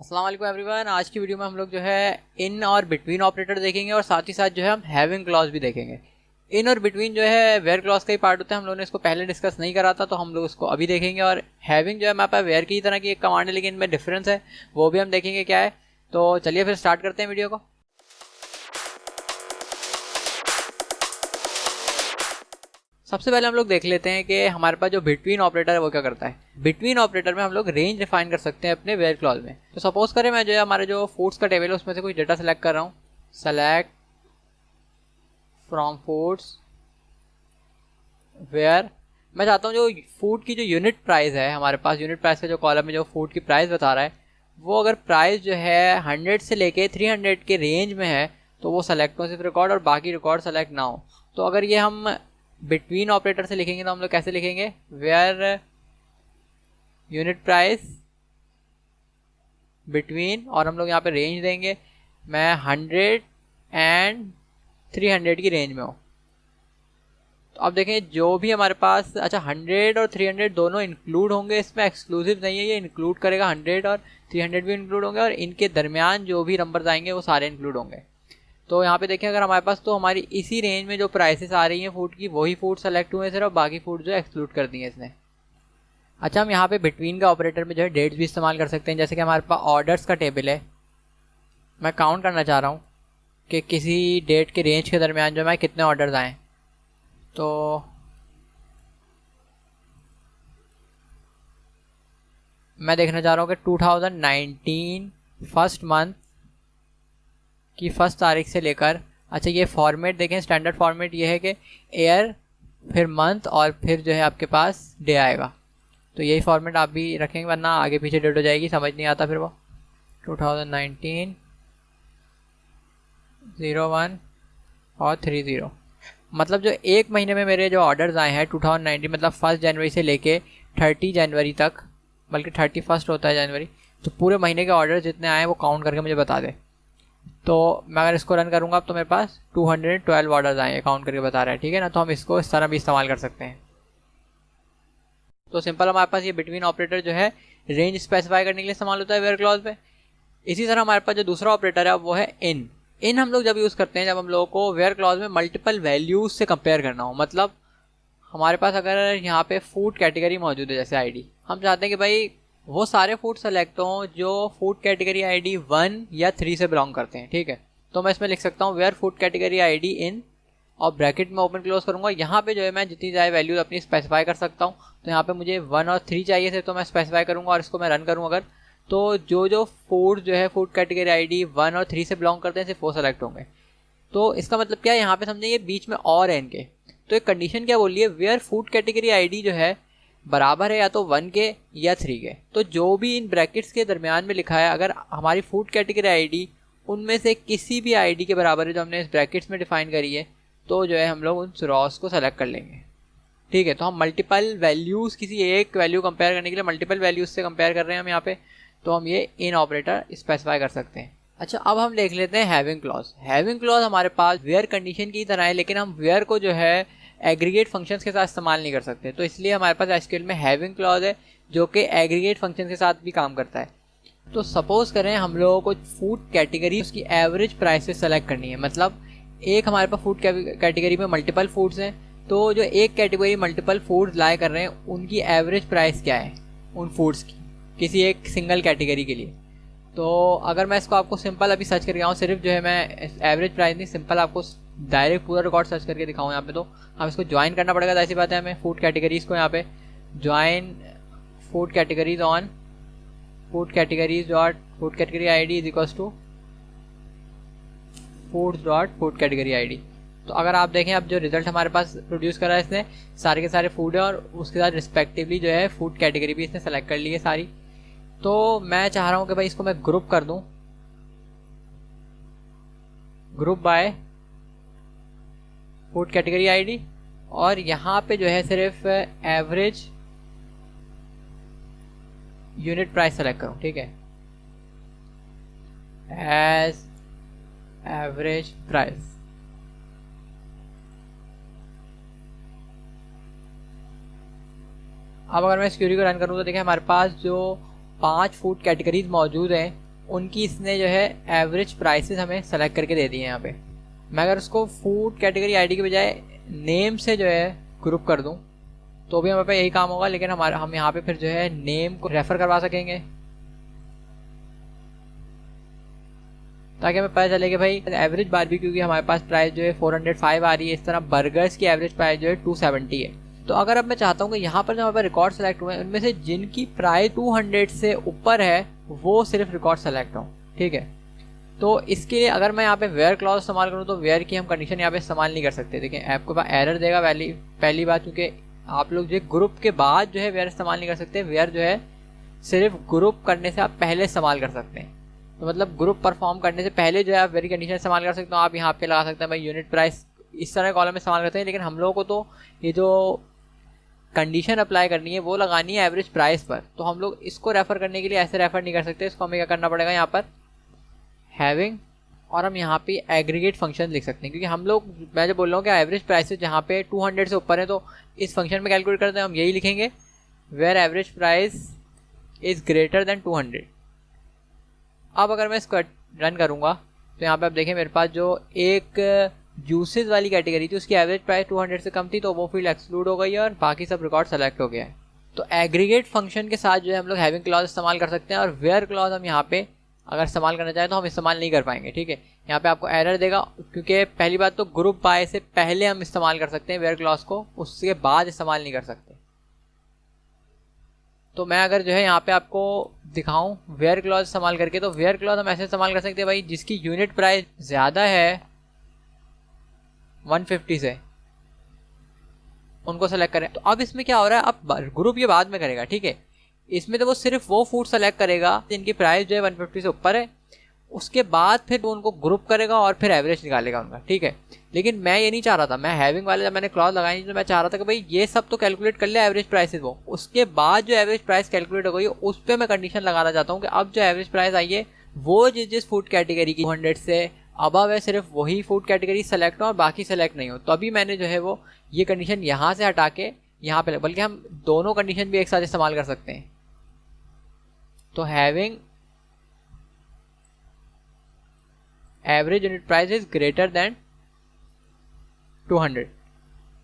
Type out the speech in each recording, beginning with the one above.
अस्सलाम वालेकुम एवरीवन। आज की वीडियो में हम लोग जो है इन और बिटवीन ऑपरेटर देखेंगे और साथ ही साथ जो है हम हैविंग क्लॉज भी देखेंगे। इन और बिटवीन जो है वेयर क्लॉज का ही पार्ट होता है, हम लोगों ने इसको पहले डिस्कस नहीं करा था तो हम लोग इसको अभी देखेंगे। और हैविंग जो है हमारे पास वेयर की तरह की एक कमांड है लेकिन इनमें डिफरेंस है, वो भी हम देखेंगे क्या है। तो चलिए फिर स्टार्ट करते हैं वीडियो को। सबसे पहले हम लोग देख लेते हैं कि हमारे पास जो बिटवीन ऑपरेटर है वो क्या करता है। बिटवीन ऑपरेटर में हम लोग रेंज डिफाइन कर सकते हैं अपने वेयर क्लॉज में। तो सपोज करें मैं जो है हमारे जो फूड्स का टेबल है उसमें से कुछ डेटा सेलेक्ट कर रहा हूँ। सेलेक्ट फ्रॉम फूड्स वेयर मैं चाहता हूँ जो फूड की जो यूनिट प्राइस है, हमारे पास यूनिट प्राइस का जो कॉलम में जो फूड की प्राइस बता रहा है वो अगर प्राइस जो है 100 से लेके 300 के रेंज में है तो वो सेलेक्ट हो सिर्फ रिकॉर्ड और बाकी रिकॉर्ड सेलेक्ट ना हो। तो अगर ये हम बिटवीन ऑपरेटर से लिखेंगे तो हम लोग कैसे लिखेंगे, वेयर यूनिट प्राइस बिटवीन और हम लोग यहाँ पे रेंज देंगे, मैं 100 एंड 300 की रेंज में हूँ। तो अब देखें जो भी हमारे पास 100 और 300 दोनों इंक्लूड होंगे, इसमें एक्सक्लूसिव नहीं है, ये इंक्लूड करेगा 100 और 300 भी इंक्लूड होंगे और इनके दरमियान जो भी नंबर्स आएंगे वो सारे इंक्लूड होंगे। तो यहाँ पे देखें अगर हमारे पास तो हमारी इसी रेंज में जो प्राइसेस आ रही हैं फूड की वही फूड सेलेक्ट हुए सिर्फ, बाकी फूड जो एक्सक्लूड कर दी है इसने। अच्छा, हम यहाँ पे बिटवीन का ऑपरेटर में जो है डेट्स भी इस्तेमाल कर सकते हैं। जैसे कि हमारे पास ऑर्डर्स का टेबल है, मैं काउंट करना चाह रहा हूँ कि किसी डेट के रेंज के दरमियान जो हमारे कितने ऑर्डर्स आए। तो मैं देखना चाह रहा हूँ कि 2019 फर्स्ट मंथ की फर्स्ट तारीख से लेकर, अच्छा ये फॉर्मेट देखें, स्टैंडर्ड फॉर्मेट ये है कि ईयर फिर मंथ और फिर जो है आपके पास डे आएगा। तो यही फॉर्मेट आप भी रखेंगे वरना आगे पीछे डेट हो जाएगी, समझ नहीं आता फिर वो। 2019 01 और 30 मतलब जो एक महीने में मेरे जो ऑर्डर्स आए हैं 2019 मतलब 1 जनवरी से लेके 30 जनवरी तक, बल्कि 31 होता है जनवरी, तो पूरे महीने के ऑर्डर जितने आए वो काउंट करके मुझे बता दे। तो मैं अगर इसको रन करूँगा तो मेरे पास 212 ऑर्डर्स आए, काउंट करके बता रहा है, ठीक है ना। तो हम इसको इस तरह भी इस्तेमाल कर सकते हैं। तो सिंपल हमारे पास ये बिटवीन ऑपरेटर जो है रेंज स्पेसिफाई करने के लिए इस्तेमाल होता है वेयर क्लॉज पे। इसी तरह हमारे पास जो दूसरा ऑपरेटर है वो है इन। इन हम लोग जब यूज़ करते हैं जब हम लोगों को वेयर क्लॉज में मल्टीपल वैल्यूज से कंपेयर करना हो। मतलब हमारे पास अगर यहाँ पे फूड कैटेगरी मौजूद है जैसे आईडी, हम चाहते हैं कि भाई वो सारे फूड सेलेक्ट हों जो फूड कैटेगरी आईडी 1 या 3 से बिलोंग करते हैं, ठीक है। तो मैं इसमें लिख सकता हूँ where food category ID in और ब्रैकेट में ओपन क्लोज करूँगा। यहाँ पे जो है मैं जितनी चाहे वैल्यूज अपनी स्पेसिफाई कर सकता हूँ। तो यहाँ पे मुझे 1 और 3 चाहिए थे तो मैं स्पेसिफाई करूँगा और इसको मैं रन करूँ अगर, तो जो फूड जो है फूड कैटेगरी आईडी 1 और 3 से बिलोंग करते हैं सिर्फ वो सेलेक्ट होंगे। तो इसका मतलब क्या है, यहाँ पे समझेंगे बीच में और है इनके। तो एक कंडीशन क्या बोलिए, वेयर फूड कैटेगरी आईडी जो है बराबर है या तो 1 के या 3 के। तो जो भी इन ब्रैकेट्स के दरमियान में लिखा है अगर हमारी फूड कैटेगरी आईडी उनमें से किसी भी आईडी के बराबर है जो हमने इस ब्रैकेट्स में डिफाइन करी है तो जो है हम लोग उन रॉस को सेलेक्ट कर लेंगे, ठीक है। तो हम मल्टीपल वैल्यूज़, किसी एक वैल्यू कंपेयर करने के लिए मल्टीपल वैल्यूज़ से कंपेयर कर रहे हैं हम यहाँ पे, तो हम ये इन ऑपरेटर स्पेसिफाई कर सकते हैं। अच्छा, अब हम देख लेते हैं हैविंग क्लॉज। हैविंग क्लॉज हमारे पास वेयर कंडीशन की तरह है लेकिन हम वेयर को जो है एग्रीगेट फंक्शंस के साथ इस्तेमाल नहीं कर सकते। तो इसलिए हमारे पास एसक्यूएल में हैविंग क्लॉज है जो कि एग्रीगेट फंक्शन के साथ भी काम करता है। तो सपोज करें हम लोगों को फूड कैटेगरी उसकी एवरेज प्राइसेस सेलेक्ट करनी है। मतलब एक हमारे पास फूड कैटेगरी में मल्टीपल फूड्स हैं, तो जो एक कैटेगरी मल्टीपल फूड्स लाए कर रहे हैं उनकी एवरेज प्राइस क्या है उन फूड्स की किसी एक सिंगल कैटेगरी के लिए। तो अगर मैं इसको आपको सिंपल अभी सर्च करके आऊँ, सिर्फ जो है मैं एवरेज प्राइस नहीं सिंपल आपको डायरेक्ट पूरा रिकॉर्ड सर्च करके दिखाऊँ यहाँ पे, तो हम इसको ज्वाइन करना पड़ेगा। ऐसी बात है हमें फूड कैटेगरीज को यहाँ पे join food categories on food categories dot food category I D is equals to foods dot food category I D. तो अगर आप देखें अब जो रिजल्ट हमारे पास प्रोड्यूस करा है इसने सारे के सारे फूड है और उसके साथ रिस्पेक्टिवली जो है फूड कैटेगरी भी इसने सेलेक्ट कर ली है सारी। तो मैं चाह रहा हूँ कि भाई इसको मैं ग्रुप कर दूँ, group by food category ID और यहाँ पे जो है सिर्फ एवरेज यूनिट प्राइस सेलेक्ट करूँ, ठीक है, एज एवरेज प्राइस। अब अगर मैं इस क्वेरी को रन करूँ तो देखिए हमारे पास जो 5 फूड कैटेगरीज मौजूद हैं उनकी इसने जो है एवरेज प्राइसेस हमें सेलेक्ट करके दे दिए हैं यहाँ पे। मैं अगर उसको फूड कैटेगरी आईडी के बजाय नेम से जो है ग्रुप कर दूँ तो भी हमारे पास यही काम होगा, लेकिन हम यहाँ पे फिर जो है नेम को रेफ़र करवा सकेंगे ताकि हमें पता चले कि भाई एवरेज बारबेक्यू की हमारे पास प्राइस जो है 405 आ रही है। इस तरह बर्गर्स की एवरेज प्राइस जो है 270 है। तो अगर अब मैं चाहता हूँ कि यहाँ पर जो हमारे पास रिकॉर्ड सेलेक्ट हुए हैं उनमें से जिनकी प्राइस 200 से ऊपर है वो सिर्फ रिकॉर्ड सेलेक्ट हो, ठीक है। तो इसके लिए अगर मैं यहाँ पे वेयर क्लॉज इस्तेमाल करूँ तो वेयर की हम कंडीशन यहाँ पे इस्तेमाल नहीं कर सकते। देखिए ऐप के पास एरर देगा पहली बात, क्योंकि आप लोग जो ग्रुप के बाद जो है वेयर इस्तेमाल नहीं कर सकते। वेयर जो है सिर्फ ग्रुप करने से आप पहले इस्तेमाल कर सकते हैं। तो मतलब ग्रुप परफॉर्म करने से पहले जो है आप वेरी कंडीशन इस्तेमाल कर सकते हो। आप यहाँ पे लगा सकते हैं भाई यूनिट प्राइस, इस तरह कॉलम में इस्तेमाल करते हैं। लेकिन हम लोगों को तो ये जो कंडीशन अप्लाई करनी है वो लगानी है एवरेज प्राइस पर, तो हम लोग इसको रेफ़र करने के लिए ऐसे रेफ़र नहीं कर सकते। इसको हमें क्या करना पड़ेगा, यहाँ पर हैविंग, और हम यहाँ पे एग्रीगेट फंक्शन लिख सकते हैं। क्योंकि हम लोग, मैं जो बोल रहा हूँ कि एवरेज प्राइसेस जहाँ पे 200 से ऊपर है तो इस फंक्शन में कैलकुलेट करते हैं हम यही लिखेंगे, where average price is greater than 200। अब अगर मैं इसको रन करूँगा तो यहाँ पे आप देखें मेरे पास जो एक जूसेस वाली कैटेगरी थी उसकी एवरेज प्राइस 200 से कम थी, तो वो फील्ड एक्सक्लूड हो गई है और बाकी सब रिकॉर्ड सेलेक्ट हो गया है। तो एग्रीगेट फंक्शन के साथ जो है हम लोग हैविंग क्लॉज इस्तेमाल कर सकते हैं, और वेयर क्लॉज हम यहाँ पे अगर इस्तेमाल करना चाहें तो हम इस्तेमाल नहीं कर पाएंगे, ठीक है। यहाँ पे आपको एरर देगा, क्योंकि पहली बात तो ग्रुप बाय से पहले हम इस्तेमाल कर सकते हैं वेयर क्लॉज को, उसके बाद इस्तेमाल नहीं कर सकते। तो मैं अगर जो है यहाँ पे आपको दिखाऊं वेयर क्लॉज इस्तेमाल करके, तो वेयर क्लॉज हम ऐसे इस्तेमाल कर सकते हैं भाई जिसकी यूनिट प्राइस ज़्यादा है 150 से, उनको सेलेक्ट करें। तो अब इसमें क्या हो रहा है, अब ग्रुप ये बाद में करेगा, ठीक है। इसमें तो वो सिर्फ वो फूड सेलेक्ट करेगा जिनकी प्राइस जो है 150 से ऊपर है, उसके बाद फिर वो उनको ग्रुप करेगा और फिर एवरेज निकालेगा उनका, ठीक है। लेकिन मैं ये नहीं चाह रहा था, मैं हैविंग वाले जब मैंने क्लॉज लगाई तो मैं चाह रहा था कि भाई ये सब तो कैलकुलेट कर ले एवरेज प्राइसेस, वो उसके बाद जो एवरेज प्राइस कैलकुलेट हो गई उस पर मैं कंडीशन लगाना चाहता हूँ कि अब जो एवरेज प्राइस आई है वो जिस फूड कैटेगरी की 200 से अबव है सिर्फ वही फूड कैटेगरी सेलेक्ट हो और बाकी सेलेक्ट नहीं हो। तो अभी मैंने जो है वो ये कंडीशन यहाँ से हटा के यहाँ पे, बल्कि हम दोनों कंडीशन भी एक साथ इस्तेमाल कर सकते हैं। तो having average unit price is greater than 200,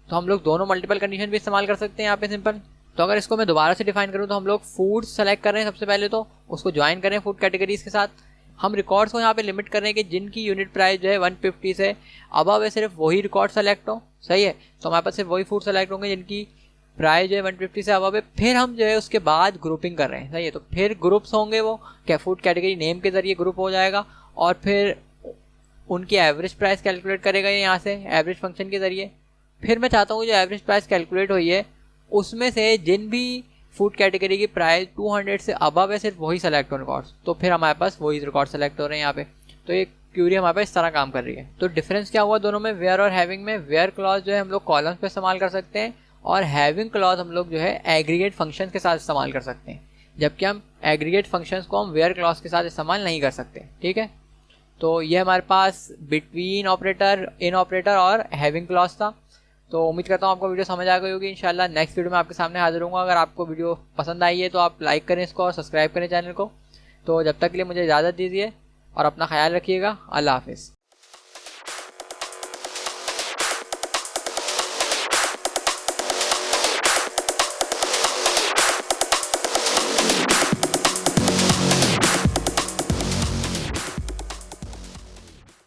तो हम लोग दोनों मल्टीपल कंडीशन भी इस्तेमाल कर सकते हैं यहाँ पे सिंपल। तो अगर इसको मैं दोबारा से डिफाइन करूँ तो हम लोग फूड सेलेक्ट कर रहे हैं सबसे पहले, तो उसको ज्वाइन करें फूड कैटेगरीज के साथ। हम रिकॉर्ड्स को यहाँ पे लिमिट कर रहे हैं कि जिनकी यूनिट प्राइस जो है 150 से अबव है सिर्फ वही रिकॉर्ड सेलेक्ट हो, सही है। तो हमारे पास सिर्फ वही फूड सेलेक्ट होंगे जिनकी प्राइस जो है 150 से अबव है। फिर हम जो है उसके बाद ग्रुपिंग कर रहे हैं, सही है। तो फिर ग्रुप्स होंगे, वो क्या फूड कैटेगरी नेम के जरिए ग्रुप हो जाएगा और फिर उनकी एवरेज प्राइस कैलकुलेट करेगा यहाँ से एवरेज फंक्शन के जरिए। फिर मैं चाहता हूँ जो एवरेज प्राइस कैलकुलेट हुई है उसमें से जिन भी फूड कैटेगरी की प्राइस 200 से अबव है सिर्फ वही सेलेक्ट हो रिकॉर्ड्स, तो फिर हमारे पास वही रिकॉर्ड सेलेक्ट हो रहे हैं यहाँ पे। तो ये क्यूरी हमारे पास इस तरह काम कर रही है। तो डिफरेंस क्या हुआ दोनों में, वेयर और हैविंग में। वेयर क्लॉज जो है हम लोग कॉलम्स पे इस्तेमाल कर सकते हैं और हैविंग क्लॉज हम लोग जो है एग्रीगेट फंक्शन के साथ इस्तेमाल कर सकते हैं, जबकि हम एग्रीगेट फंक्शंस को हम वेयर क्लॉज के साथ इस्तेमाल नहीं कर सकते, ठीक है। तो ये हमारे पास बिटवीन ऑपरेटर, इन ऑपरेटर और हैविंग क्लॉज था। तो उम्मीद करता हूँ आपको वीडियो समझ आ गई होगी। इंशाल्लाह नेक्स्ट वीडियो में आपके सामने हाजिर होऊंगा। अगर आपको वीडियो पसंद आई है तो आप लाइक करें इसको और सब्सक्राइब करें चैनल को। तो जब तक के लिए मुझे इजाज़त दीजिए और अपना ख्याल रखिएगा। अल्लाह हाफिज़।